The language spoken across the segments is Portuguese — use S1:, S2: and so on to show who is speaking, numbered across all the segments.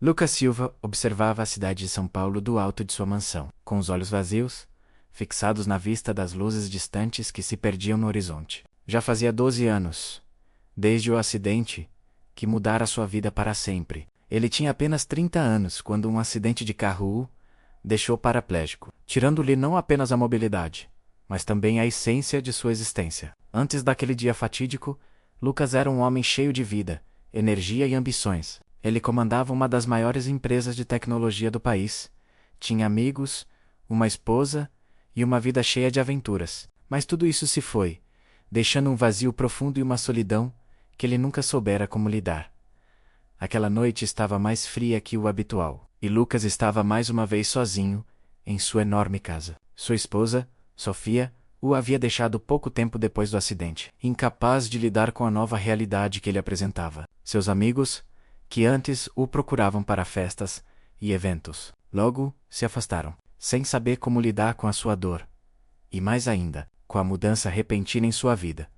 S1: Lucas Silva observava a cidade de São Paulo do alto de sua mansão, com os olhos vazios, fixados na vista das luzes distantes que se perdiam no horizonte. Já fazia 12 anos, desde o acidente, que mudara sua vida para sempre. Ele tinha apenas 30 anos quando um acidente de carro o deixou paraplégico, tirando-lhe não apenas a mobilidade, mas também a essência de sua existência. Antes daquele dia fatídico, Lucas era um homem cheio de vida, energia e ambições. Ele comandava uma das maiores empresas de tecnologia do país, tinha amigos, uma esposa e uma vida cheia de aventuras. Mas tudo isso se foi, deixando um vazio profundo e uma solidão que ele nunca soubera como lidar. Aquela noite estava mais fria que o habitual, e Lucas estava mais uma vez sozinho, em sua enorme casa. Sua esposa, Sofia, o havia deixado pouco tempo depois do acidente, incapaz de lidar com a nova realidade que ele apresentava. Seus amigos, que antes o procuravam para festas e eventos, logo se afastaram, sem saber como lidar com a sua dor, e mais ainda, com a mudança repentina em sua vida.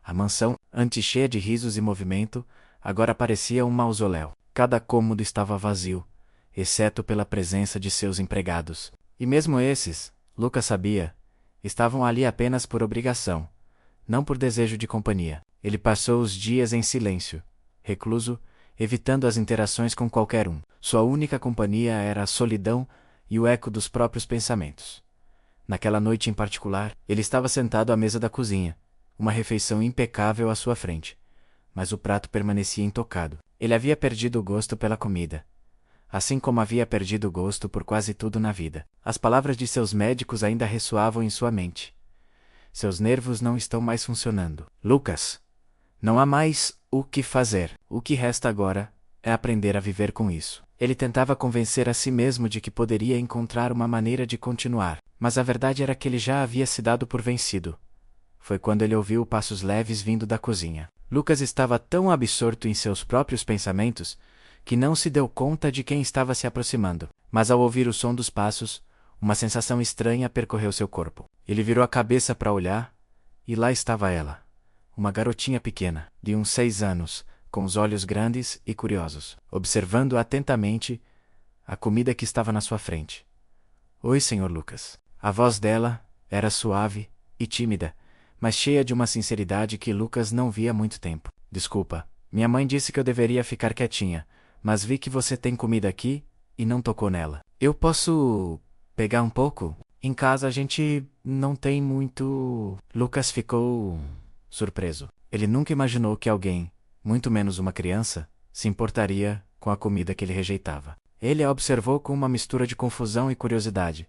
S1: A mansão, antes cheia de risos e movimento, agora parecia um mausoléu. Cada cômodo estava vazio, exceto pela presença de seus empregados. E mesmo esses, Lucas sabia, estavam ali apenas por obrigação, não por desejo de companhia. Ele passou os dias em silêncio, recluso, evitando as interações com qualquer um. Sua única companhia era a solidão e o eco dos próprios pensamentos. Naquela noite em particular, ele estava sentado à mesa da cozinha, uma refeição impecável à sua frente. Mas o prato permanecia intocado. Ele havia perdido o gosto pela comida, assim como havia perdido o gosto por quase tudo na vida. As palavras de seus médicos ainda ressoavam em sua mente. Seus nervos não estão mais funcionando. Lucas, não há mais o que fazer. O que resta agora é aprender a viver com isso. Ele tentava convencer a si mesmo de que poderia encontrar uma maneira de continuar, mas a verdade era que ele já havia se dado por vencido. Foi quando ele ouviu passos leves vindo da cozinha. Lucas estava tão absorto em seus próprios pensamentos que não se deu conta de quem estava se aproximando. Mas ao ouvir o som dos passos, uma sensação estranha percorreu seu corpo. Ele virou a cabeça para olhar, e lá estava ela, uma garotinha pequena, de uns 6 anos, com os olhos grandes e curiosos, observando atentamente a comida que estava na sua frente. Oi, Sr. Lucas. A voz dela era suave e tímida, mas cheia de uma sinceridade que Lucas não via há muito tempo. Desculpa, minha mãe disse que eu deveria ficar quietinha, mas vi que você tem comida aqui e não tocou nela. Eu posso pegar um pouco? Em casa a gente não tem muito... Lucas ficou surpreso. Ele nunca imaginou que alguém, muito menos uma criança, se importaria com a comida que ele rejeitava. Ele a observou com uma mistura de confusão e curiosidade,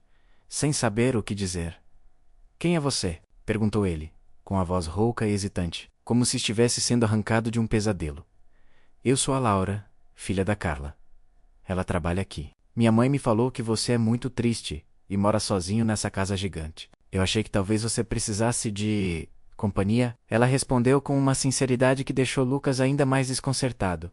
S1: sem saber o que dizer. Quem é você? Perguntou ele, com a voz rouca e hesitante, como se estivesse sendo arrancado de um pesadelo. Eu sou a Laura, filha da Carla. Ela trabalha aqui. Minha mãe me falou que você é muito triste e mora sozinho nessa casa gigante. Eu achei que talvez você precisasse de companhia. Ela respondeu com uma sinceridade que deixou Lucas ainda mais desconcertado.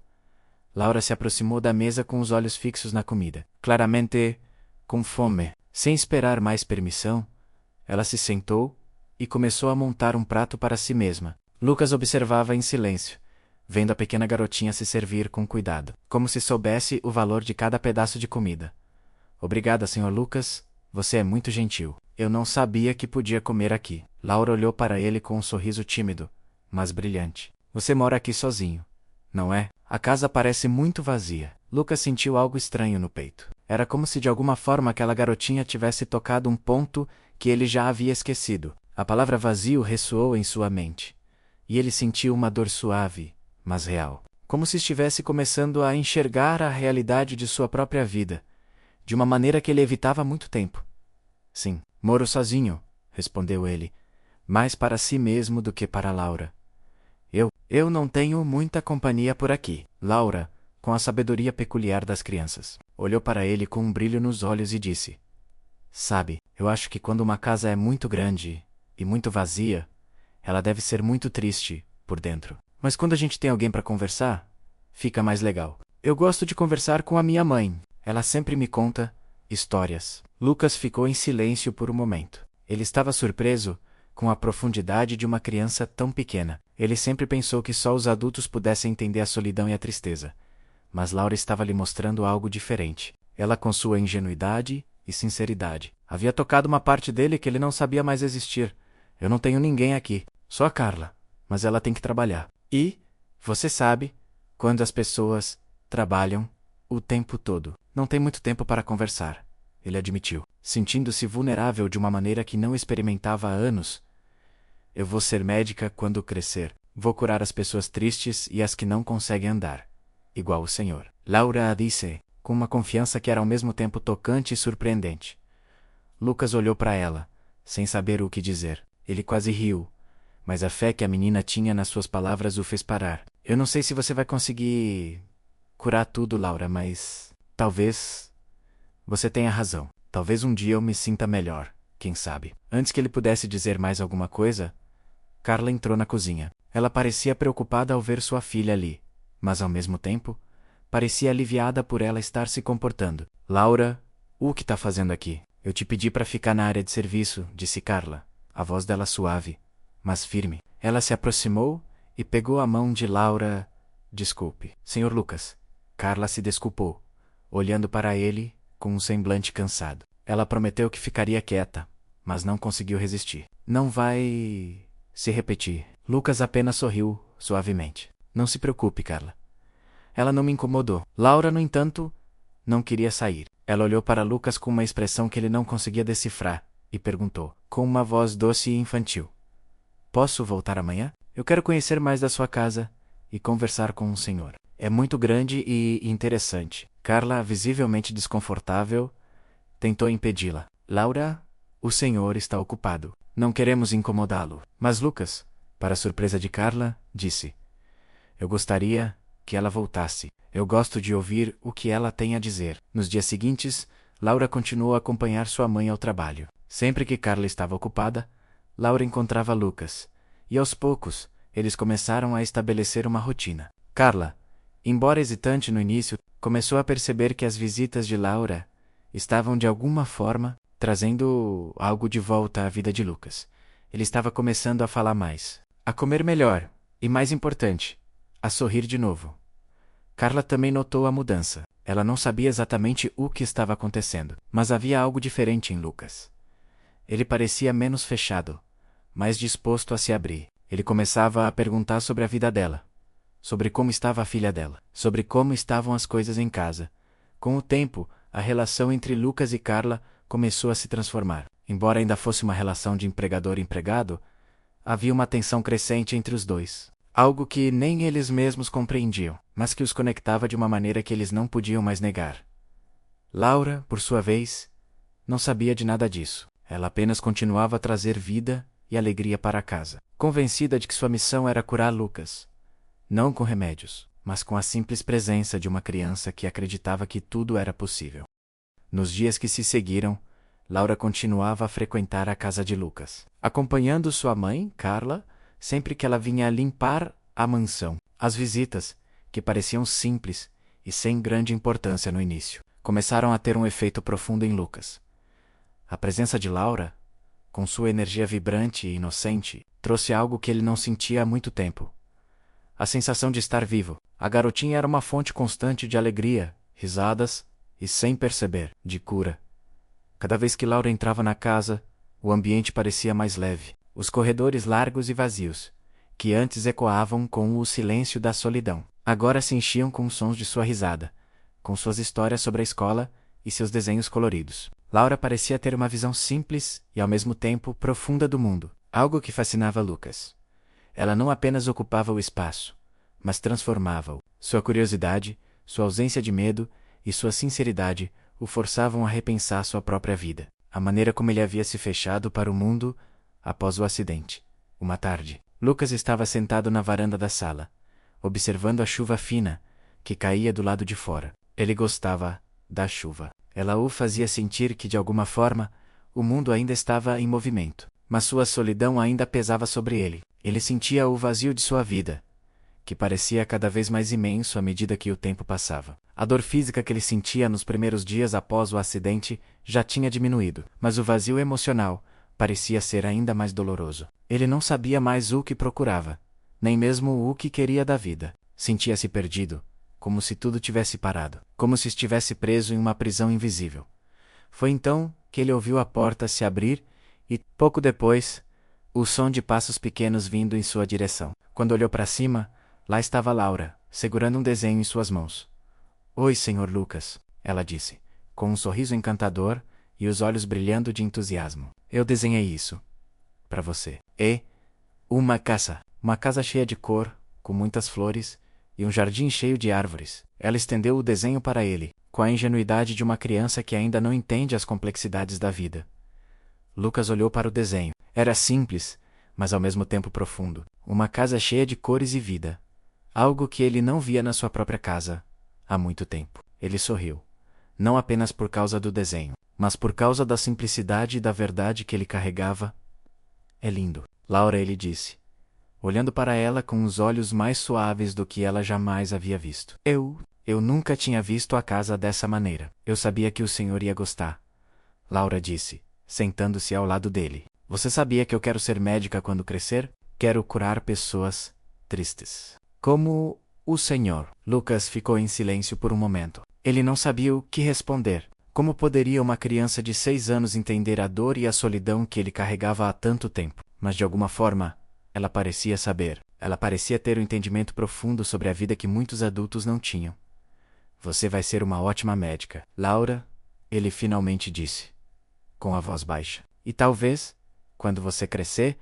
S1: Laura se aproximou da mesa com os olhos fixos na comida, claramente com fome. Sem esperar mais permissão, ela se sentou e começou a montar um prato para si mesma. Lucas observava em silêncio, vendo a pequena garotinha se servir com cuidado, como se soubesse o valor de cada pedaço de comida. Obrigada, Sr. Lucas, você é muito gentil. Eu não sabia que podia comer aqui. Laura olhou para ele com um sorriso tímido, mas brilhante. Você mora aqui sozinho, não é? A casa parece muito vazia. Lucas sentiu algo estranho no peito. Era como se de alguma forma aquela garotinha tivesse tocado um ponto que ele já havia esquecido. A palavra vazio ressoou em sua mente, e ele sentiu uma dor suave, mas real, como se estivesse começando a enxergar a realidade de sua própria vida, de uma maneira que ele evitava há muito tempo. Sim, moro sozinho, respondeu ele, mais para si mesmo do que para Laura. Eu não tenho muita companhia por aqui. Laura, com a sabedoria peculiar das crianças, olhou para ele com um brilho nos olhos e disse: Sabe, eu acho que quando uma casa é muito grande e muito vazia, ela deve ser muito triste por dentro. Mas quando a gente tem alguém para conversar, fica mais legal. Eu gosto de conversar com a minha mãe. Ela sempre me conta histórias. Lucas ficou em silêncio por um momento. Ele estava surpreso com a profundidade de uma criança tão pequena. Ele sempre pensou que só os adultos pudessem entender a solidão e a tristeza. mas Laura estava lhe mostrando algo diferente. Ela, com sua ingenuidade e sinceridade, havia tocado uma parte dele que ele não sabia mais existir. Eu não tenho ninguém aqui, só a Carla, mas ela tem que trabalhar. E, você sabe, quando as pessoas trabalham o tempo todo, não tem muito tempo para conversar, ele admitiu, sentindo-se vulnerável de uma maneira que não experimentava há anos. Eu vou ser médica quando crescer. Vou curar as pessoas tristes e as que não conseguem andar, igual o Senhor. Laura disse, com uma confiança que era ao mesmo tempo tocante e surpreendente. Lucas olhou para ela, sem saber o que dizer. Ele quase riu, mas a fé que a menina tinha nas suas palavras o fez parar. Eu não sei se você vai conseguir curar tudo, Laura, mas talvez você tenha razão. Talvez um dia eu me sinta melhor, quem sabe. Antes que ele pudesse dizer mais alguma coisa, Carla entrou na cozinha. Ela parecia preocupada ao ver sua filha ali, mas ao mesmo tempo, parecia aliviada por ela estar se comportando. Laura, o que está fazendo aqui? Eu te pedi para ficar na área de serviço, disse Carla, a voz dela suave, mas firme. Ela se aproximou e pegou a mão de Laura. Desculpe, Sr. Lucas. Carla se desculpou, olhando para ele com um semblante cansado. Ela prometeu que ficaria quieta, mas não conseguiu resistir. Não vai se repetir. Lucas apenas sorriu, suavemente. Não se preocupe, Carla. Ela não me incomodou. Laura, no entanto, não queria sair. Ela olhou para Lucas com uma expressão que ele não conseguia decifrar, e perguntou, com uma voz doce e infantil. Posso voltar amanhã? Eu quero conhecer mais da sua casa e conversar com o senhor. É muito grande e interessante. Carla, visivelmente desconfortável, tentou impedi-la. Laura, o senhor está ocupado. Não queremos incomodá-lo. Mas Lucas, para a surpresa de Carla, disse, eu gostaria que ela voltasse. Eu gosto de ouvir o que ela tem a dizer. Nos dias seguintes, Laura continuou a acompanhar sua mãe ao trabalho. Sempre que Carla estava ocupada, Laura encontrava Lucas, e aos poucos, eles começaram a estabelecer uma rotina. Carla, embora hesitante no início, começou a perceber que as visitas de Laura estavam de alguma forma trazendo algo de volta à vida de Lucas. Ele estava começando a falar mais, a comer melhor, e mais importante, a sorrir de novo. Carla também notou a mudança. Ela não sabia exatamente o que estava acontecendo, mas havia algo diferente em Lucas. Ele parecia menos fechado, mais disposto a se abrir. Ele começava a perguntar sobre a vida dela, sobre como estava a filha dela, sobre como estavam as coisas em casa. Com o tempo, a relação entre Lucas e Carla começou a se transformar. Embora ainda fosse uma relação de empregador-empregado, havia uma tensão crescente entre os dois. Algo que nem eles mesmos compreendiam, mas que os conectava de uma maneira que eles não podiam mais negar. Laura, por sua vez, não sabia de nada disso. Ela apenas continuava a trazer vida e alegria para casa, convencida de que sua missão era curar Lucas, não com remédios, mas com a simples presença de uma criança que acreditava que tudo era possível. Nos dias que se seguiram, Laura continuava a frequentar a casa de Lucas, acompanhando sua mãe, Carla, sempre que ela vinha limpar a mansão. As visitas, que pareciam simples e sem grande importância no início, começaram a ter um efeito profundo em Lucas. A presença de Laura, com sua energia vibrante e inocente, trouxe algo que ele não sentia há muito tempo. A sensação de estar vivo. A garotinha era uma fonte constante de alegria, risadas e, sem perceber, de cura. Cada vez que Laura entrava na casa, o ambiente parecia mais leve. Os corredores largos e vazios, que antes ecoavam com o silêncio da solidão, agora se enchiam com os sons de sua risada, com suas histórias sobre a escola e seus desenhos coloridos. Laura parecia ter uma visão simples e, ao mesmo tempo, profunda do mundo, algo que fascinava Lucas. Ela não apenas ocupava o espaço, mas transformava-o. Sua curiosidade, sua ausência de medo e sua sinceridade o forçavam a repensar sua própria vida, a maneira como ele havia se fechado para o mundo após o acidente. Uma tarde, Lucas estava sentado na varanda da sala, observando a chuva fina que caía do lado de fora. Ele gostava da chuva. Ela o fazia sentir que, de alguma forma, o mundo ainda estava em movimento, mas sua solidão ainda pesava sobre ele. Ele sentia o vazio de sua vida, que parecia cada vez mais imenso à medida que o tempo passava. A dor física que ele sentia nos primeiros dias após o acidente já tinha diminuído, mas o vazio emocional parecia ser ainda mais doloroso. Ele não sabia mais o que procurava, nem mesmo o que queria da vida. Sentia-se perdido, como se tudo tivesse parado, como se estivesse preso em uma prisão invisível. Foi então que ele ouviu a porta se abrir e, pouco depois, o som de passos pequenos vindo em sua direção. Quando olhou para cima, lá estava Laura, segurando um desenho em suas mãos. "Oi, Sr. Lucas", ela disse, com um sorriso encantador e os olhos brilhando de entusiasmo. "Eu desenhei isso. Para você. E uma casa. Uma casa cheia de cor, com muitas flores, e um jardim cheio de árvores." Ela estendeu o desenho para ele, com a ingenuidade de uma criança que ainda não entende as complexidades da vida. Lucas olhou para o desenho. Era simples, mas ao mesmo tempo profundo. Uma casa cheia de cores e vida. Algo que ele não via na sua própria casa há muito tempo. Ele sorriu. Não apenas por causa do desenho, mas por causa da simplicidade e da verdade que ele carregava. "É lindo, Laura", ele disse, olhando para ela com os olhos mais suaves do que ela jamais havia visto. Eu nunca tinha visto a casa dessa maneira. Eu sabia que o senhor ia gostar", Laura disse, sentando-se ao lado dele. "Você sabia que eu quero ser médica quando crescer? Quero curar pessoas tristes. Como o senhor." Lucas ficou em silêncio por um momento. Ele não sabia o que responder. Como poderia uma criança de 6 anos entender a dor e a solidão que ele carregava há tanto tempo? Mas de alguma forma, ela parecia saber. Ela parecia ter um entendimento profundo sobre a vida que muitos adultos não tinham. "Você vai ser uma ótima médica, Laura", ele finalmente disse, com a voz baixa. "E talvez, quando você crescer,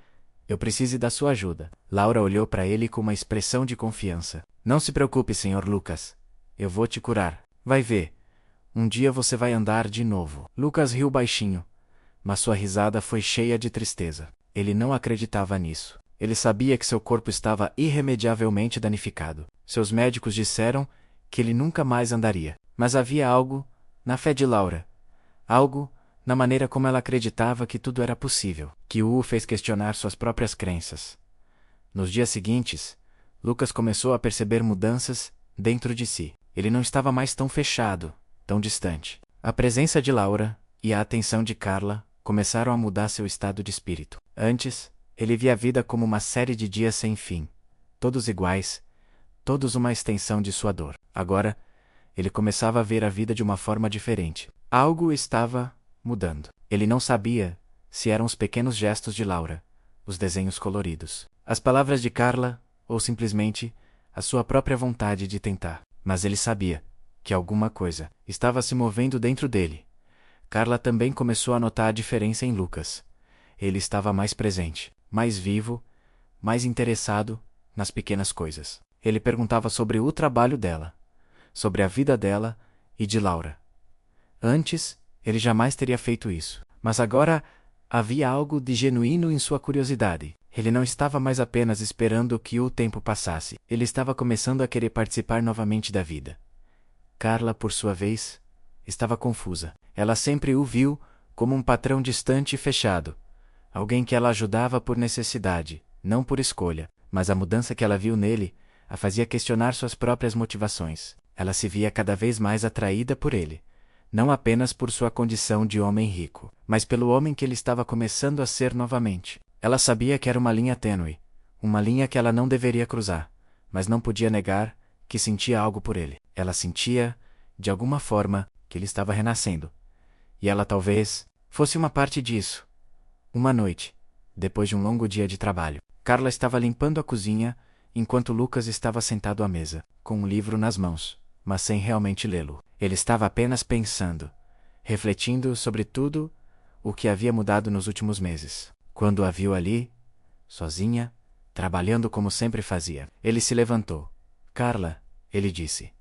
S1: eu precise da sua ajuda." Laura olhou para ele com uma expressão de confiança. "Não se preocupe, Sr. Lucas. Eu vou te curar. Vai ver. Um dia você vai andar de novo." Lucas riu baixinho, mas sua risada foi cheia de tristeza. Ele não acreditava nisso. Ele sabia que seu corpo estava irremediavelmente danificado. Seus médicos disseram que ele nunca mais andaria. Mas havia algo na fé de Laura. Algo na maneira como ela acreditava que tudo era possível, que o fez questionar suas próprias crenças. Nos dias seguintes, Lucas começou a perceber mudanças dentro de si. Ele não estava mais tão fechado, tão distante. A presença de Laura e a atenção de Carla começaram a mudar seu estado de espírito. Antes, ele via a vida como uma série de dias sem fim, todos iguais, todos uma extensão de sua dor. Agora, ele começava a ver a vida de uma forma diferente. Algo estava mudando. Ele não sabia se eram os pequenos gestos de Laura, os desenhos coloridos, as palavras de Carla ou simplesmente a sua própria vontade de tentar. Mas ele sabia que alguma coisa estava se movendo dentro dele. Carla também começou a notar a diferença em Lucas. Ele estava mais presente, mais vivo, mais interessado nas pequenas coisas. Ele perguntava sobre o trabalho dela, sobre a vida dela e de Laura. Antes, ele jamais teria feito isso. Mas agora havia algo de genuíno em sua curiosidade. Ele não estava mais apenas esperando que o tempo passasse. Ele estava começando a querer participar novamente da vida. Carla, por sua vez, estava confusa. Ela sempre o viu como um patrão distante e fechado. Alguém que ela ajudava por necessidade, não por escolha. Mas a mudança que ela viu nele a fazia questionar suas próprias motivações. Ela se via cada vez mais atraída por ele. Não apenas por sua condição de homem rico, mas pelo homem que ele estava começando a ser novamente. Ela sabia que era uma linha tênue, uma linha que ela não deveria cruzar, mas não podia negar que sentia algo por ele. Ela sentia, de alguma forma, que ele estava renascendo. E ela talvez fosse uma parte disso. Uma noite, depois de um longo dia de trabalho, Carla estava limpando a cozinha, enquanto Lucas estava sentado à mesa, com um livro nas mãos, mas sem realmente lê-lo. Ele estava apenas pensando, refletindo sobre tudo o que havia mudado nos últimos meses. Quando a viu ali, sozinha, trabalhando como sempre fazia, ele se levantou. "Carla", ele disse,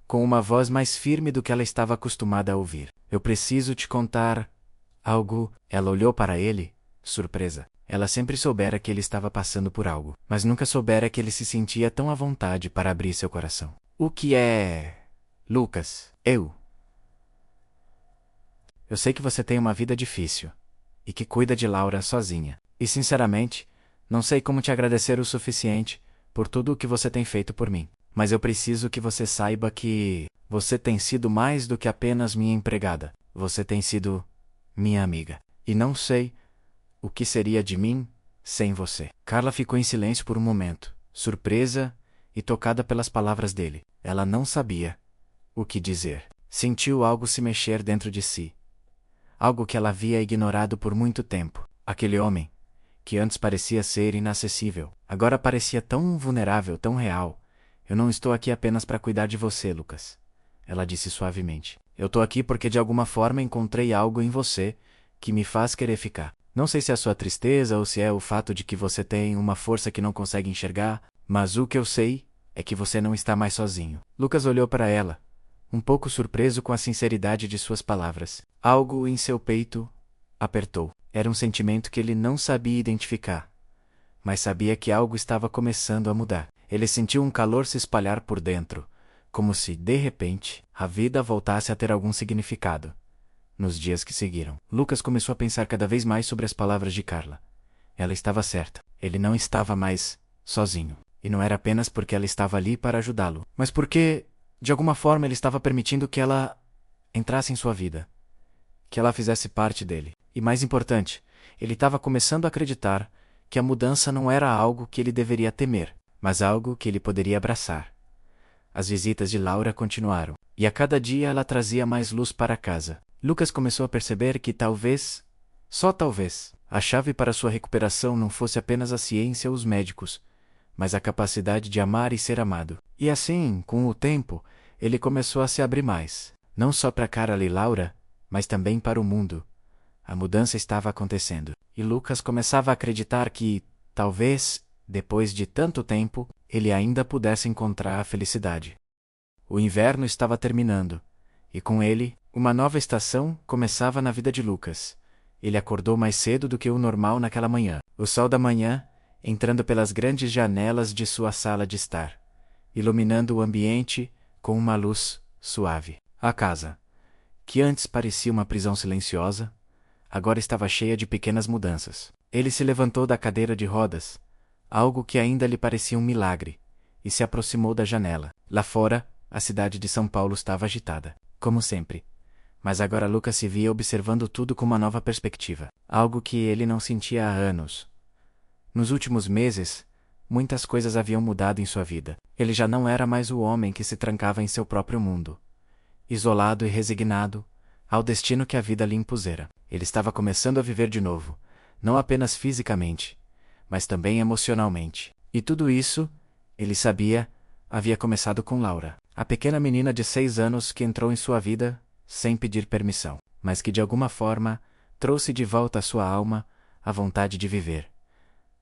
S1: com uma voz mais firme do que ela estava acostumada a ouvir. "Eu preciso te contar algo." Ela olhou para ele, surpresa. Ela sempre soubera que ele estava passando por algo, mas nunca soubera que ele se sentia tão à vontade para abrir seu coração. "O que é, Lucas?" Eu sei que você tem uma vida difícil e que cuida de Laura sozinha. E sinceramente, não sei como te agradecer o suficiente por tudo o que você tem feito por mim. Mas eu preciso que você saiba que você tem sido mais do que apenas minha empregada. Você tem sido minha amiga. E não sei o que seria de mim sem você. Carla ficou em silêncio por um momento, surpresa e tocada pelas palavras dele. Ela não sabia o que dizer. Sentiu algo se mexer dentro de si. Algo que ela havia ignorado por muito tempo. Aquele homem, que antes parecia ser inacessível, agora parecia tão vulnerável, tão real. Eu não estou aqui apenas para cuidar de você, Lucas. Ela disse suavemente. Eu estou aqui porque de alguma forma encontrei algo em você que me faz querer ficar. Não sei se é a sua tristeza ou se é o fato de que você tem uma força que não consegue enxergar, mas o que eu sei é que você não está mais sozinho. Lucas olhou para ela, um pouco surpreso com a sinceridade de suas palavras. Algo em seu peito apertou. Era um sentimento que ele não sabia identificar, mas sabia que algo estava começando a mudar. Ele sentiu um calor se espalhar por dentro, como se, de repente, a vida voltasse a ter algum significado. Nos dias que seguiram, Lucas começou a pensar cada vez mais sobre as palavras de Carla. Ela estava certa. Ele não estava mais sozinho. E não era apenas porque ela estava ali para ajudá-lo, mas porque, de alguma forma, ele estava permitindo que ela entrasse em sua vida, que ela fizesse parte dele. E mais importante, ele estava começando a acreditar que a mudança não era algo que ele deveria temer, mas algo que ele poderia abraçar. As visitas de Laura continuaram, e a cada dia ela trazia mais luz para casa. Lucas começou a perceber que talvez, só talvez, a chave para sua recuperação não fosse apenas a ciência ou os médicos, mas a capacidade de amar e ser amado. E assim, com o tempo, ele começou a se abrir mais, não só para Carla e Laura, mas também para o mundo. A mudança estava acontecendo, e Lucas começava a acreditar que, talvez, depois de tanto tempo, ele ainda pudesse encontrar a felicidade. O inverno estava terminando, e com ele, uma nova estação começava na vida de Lucas. Ele acordou mais cedo do que o normal naquela manhã. O sol da manhã, entrando pelas grandes janelas de sua sala de estar, iluminando o ambiente com uma luz suave. A casa, que antes parecia uma prisão silenciosa, agora estava cheia de pequenas mudanças. Ele se levantou da cadeira de rodas, algo que ainda lhe parecia um milagre, e se aproximou da janela. Lá fora, a cidade de São Paulo estava agitada, como sempre. Mas agora Lucas se via observando tudo com uma nova perspectiva, algo que ele não sentia há anos. Nos últimos meses, muitas coisas haviam mudado em sua vida. Ele já não era mais o homem que se trancava em seu próprio mundo, isolado e resignado ao destino que a vida lhe impusera. Ele estava começando a viver de novo, não apenas fisicamente, mas também emocionalmente. E tudo isso, ele sabia, havia começado com Laura, a pequena menina de 6 anos que entrou em sua vida sem pedir permissão, mas que de alguma forma trouxe de volta à sua alma a vontade de viver.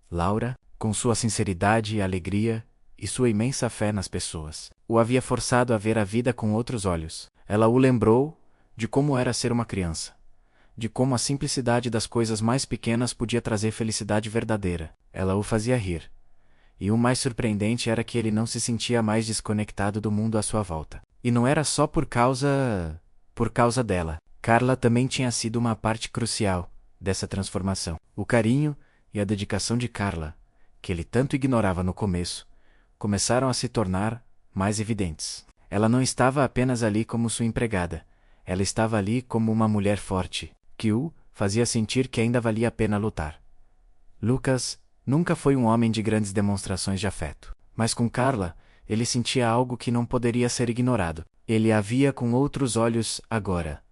S1: Laura, com sua sinceridade e alegria e sua imensa fé nas pessoas, o havia forçado a ver a vida com outros olhos. Ela o lembrou de como era ser uma criança, de como a simplicidade das coisas mais pequenas podia trazer felicidade verdadeira. Ela o fazia rir. E o mais surpreendente era que ele não se sentia mais desconectado do mundo à sua volta. E não era só por causa dela. Carla também tinha sido uma parte crucial dessa transformação. O carinho e a dedicação de Carla, que ele tanto ignorava no começo, começaram a se tornar mais evidentes. Ela não estava apenas ali como sua empregada. Ela estava ali como uma mulher forte, que o fazia sentir que ainda valia a pena lutar. Lucas nunca foi um homem de grandes demonstrações de afeto, mas com Carla, ele sentia algo que não poderia ser ignorado. Ele a via com outros olhos agora,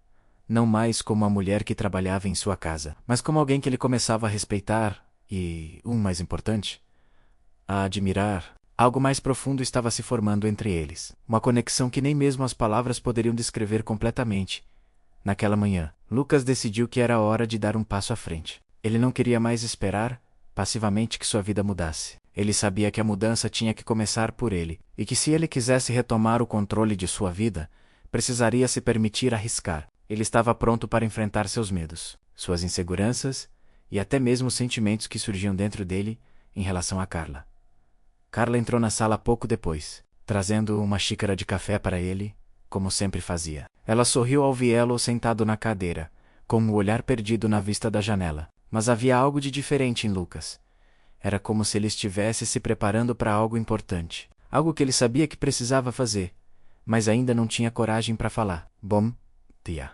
S1: não mais como a mulher que trabalhava em sua casa, mas como alguém que ele começava a respeitar e, mais importante, a admirar. Algo mais profundo estava se formando entre eles, uma conexão que nem mesmo as palavras poderiam descrever completamente. Naquela manhã, Lucas decidiu que era hora de dar um passo à frente. Ele não queria mais esperar passivamente que sua vida mudasse. Ele sabia que a mudança tinha que começar por ele, e que se ele quisesse retomar o controle de sua vida, precisaria se permitir arriscar. Ele estava pronto para enfrentar seus medos, suas inseguranças e até mesmo os sentimentos que surgiam dentro dele em relação a Carla. Carla entrou na sala pouco depois, trazendo uma xícara de café para ele, como sempre fazia. Ela sorriu ao vê-lo sentado na cadeira, com o olhar perdido na vista da janela. Mas havia algo de diferente em Lucas. Era como se ele estivesse se preparando para algo importante. Algo que ele sabia que precisava fazer, mas ainda não tinha coragem para falar. Bom, tia.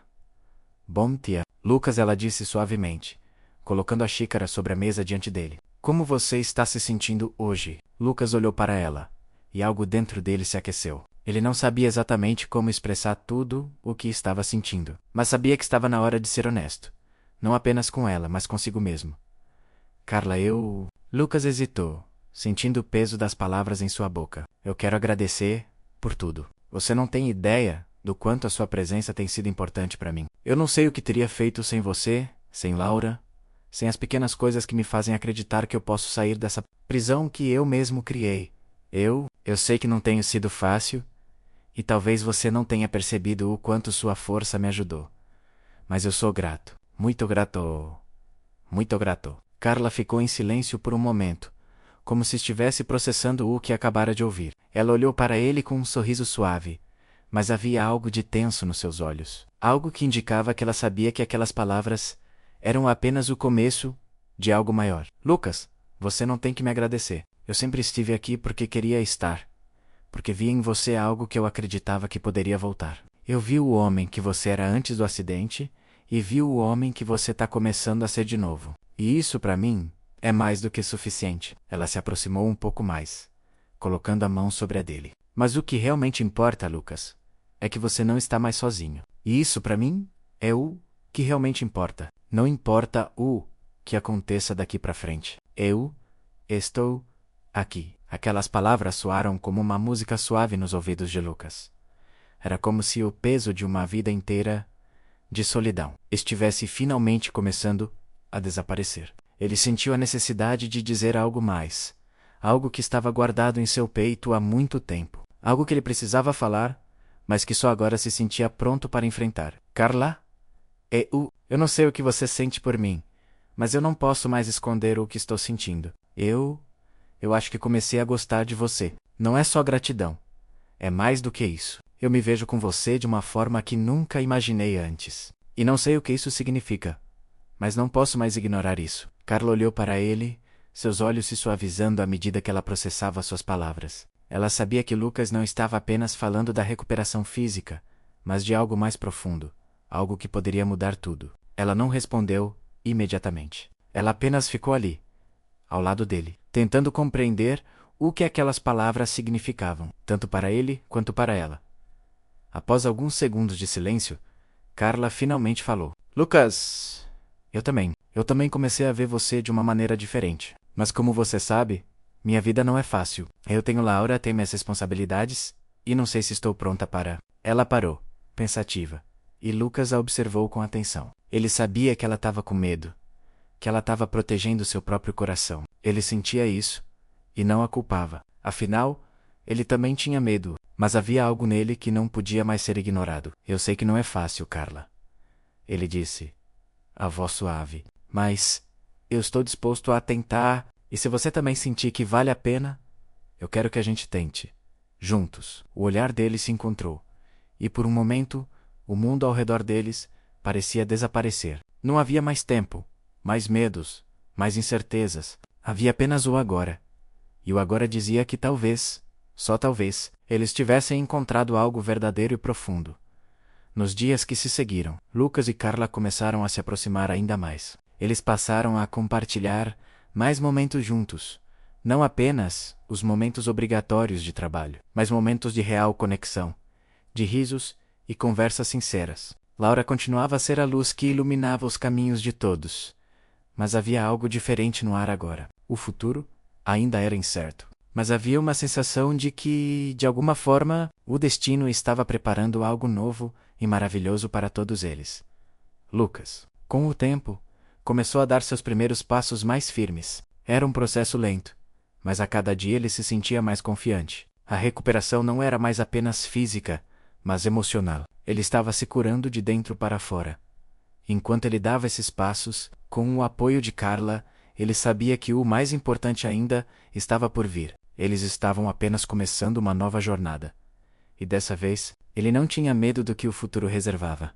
S1: Bom, tia. Lucas, ela disse suavemente, colocando a xícara sobre a mesa diante dele. Como você está se sentindo hoje? Lucas olhou para ela, e algo dentro dele se aqueceu. Ele não sabia exatamente como expressar tudo o que estava sentindo, mas sabia que estava na hora de ser honesto. Não apenas com ela, mas consigo mesmo. Carla, Lucas hesitou, sentindo o peso das palavras em sua boca. Eu quero agradecer por tudo. Você não tem ideia do quanto a sua presença tem sido importante para mim. Eu não sei o que teria feito sem você, sem Laura, sem as pequenas coisas que me fazem acreditar que eu posso sair dessa prisão que eu mesmo criei. Eu sei que não tenho sido fácil, e talvez você não tenha percebido o quanto sua força me ajudou. Mas eu sou grato. Muito grato. Muito grato. Carla ficou em silêncio por um momento, como se estivesse processando o que acabara de ouvir. Ela olhou para ele com um sorriso suave, mas havia algo de tenso nos seus olhos. Algo que indicava que ela sabia que aquelas palavras eram apenas o começo de algo maior. Lucas, você não tem que me agradecer. Eu sempre estive aqui porque queria estar. Porque vi em você algo que eu acreditava que poderia voltar. Eu vi o homem que você era antes do acidente e vi o homem que você está começando a ser de novo. E isso, para mim, é mais do que suficiente. Ela se aproximou um pouco mais, colocando a mão sobre a dele. Mas o que realmente importa, Lucas, é que você não está mais sozinho. E isso, para mim, é o que realmente importa. Não importa o que aconteça daqui para frente. Eu estou aqui. Aquelas palavras soaram como uma música suave nos ouvidos de Lucas. Era como se o peso de uma vida inteira de solidão estivesse finalmente começando a desaparecer. Ele sentiu a necessidade de dizer algo mais, algo que estava guardado em seu peito há muito tempo, algo que ele precisava falar, mas que só agora se sentia pronto para enfrentar. Carla? Eu não sei o que você sente por mim, mas eu não posso mais esconder o que estou sentindo. Eu acho que comecei a gostar de você. Não é só gratidão. É mais do que isso. Eu me vejo com você de uma forma que nunca imaginei antes. E não sei o que isso significa. Mas não posso mais ignorar isso. Carla olhou para ele, seus olhos se suavizando à medida que ela processava suas palavras. Ela sabia que Lucas não estava apenas falando da recuperação física, mas de algo mais profundo, algo que poderia mudar tudo. Ela não respondeu imediatamente. Ela apenas ficou ali, ao lado dele, tentando compreender o que aquelas palavras significavam, tanto para ele quanto para ela. Após alguns segundos de silêncio, Carla finalmente falou. Lucas, eu também comecei a ver você de uma maneira diferente. Mas como você sabe, minha vida não é fácil. Eu tenho Laura, tenho minhas responsabilidades, e não sei se estou pronta para... Ela parou, pensativa, e Lucas a observou com atenção. Ele sabia que ela estava com medo, que ela estava protegendo seu próprio coração. Ele sentia isso, e não a culpava. Afinal, ele também tinha medo, mas havia algo nele que não podia mais ser ignorado. Eu sei que não é fácil, Carla. Ele disse, a voz suave. Mas eu estou disposto a tentar, e se você também sentir que vale a pena, eu quero que a gente tente. Juntos. O olhar deles se encontrou, e por um momento, o mundo ao redor deles parecia desaparecer. Não havia mais tempo, mais medos, mais incertezas. Havia apenas o agora. E o agora dizia que talvez, só talvez, eles tivessem encontrado algo verdadeiro e profundo. Nos dias que se seguiram, Lucas e Carla começaram a se aproximar ainda mais. Eles passaram a compartilhar mais momentos juntos. Não apenas os momentos obrigatórios de trabalho, mas momentos de real conexão, de risos e conversas sinceras. Laura continuava a ser a luz que iluminava os caminhos de todos. Mas havia algo diferente no ar agora. O futuro ainda era incerto. Mas havia uma sensação de que, de alguma forma, o destino estava preparando algo novo e maravilhoso para todos eles. Lucas, com o tempo, começou a dar seus primeiros passos mais firmes. Era um processo lento, mas a cada dia ele se sentia mais confiante. A recuperação não era mais apenas física, mas emocional. Ele estava se curando de dentro para fora. Enquanto ele dava esses passos, com o apoio de Carla, ele sabia que o mais importante ainda estava por vir. Eles estavam apenas começando uma nova jornada. E dessa vez, ele não tinha medo do que o futuro reservava.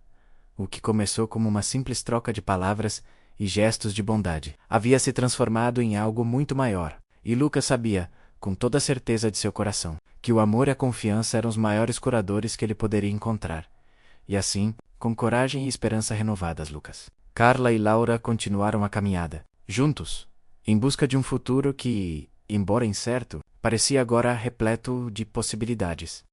S1: O que começou como uma simples troca de palavras e gestos de bondade havia se transformado em algo muito maior. E Lucas sabia, com toda a certeza de seu coração, que o amor e a confiança eram os maiores curadores que ele poderia encontrar. E assim, com coragem e esperança renovadas, Lucas, Carla e Laura continuaram a caminhada, juntos, em busca de um futuro que, embora incerto, Parecia agora repleto de possibilidades.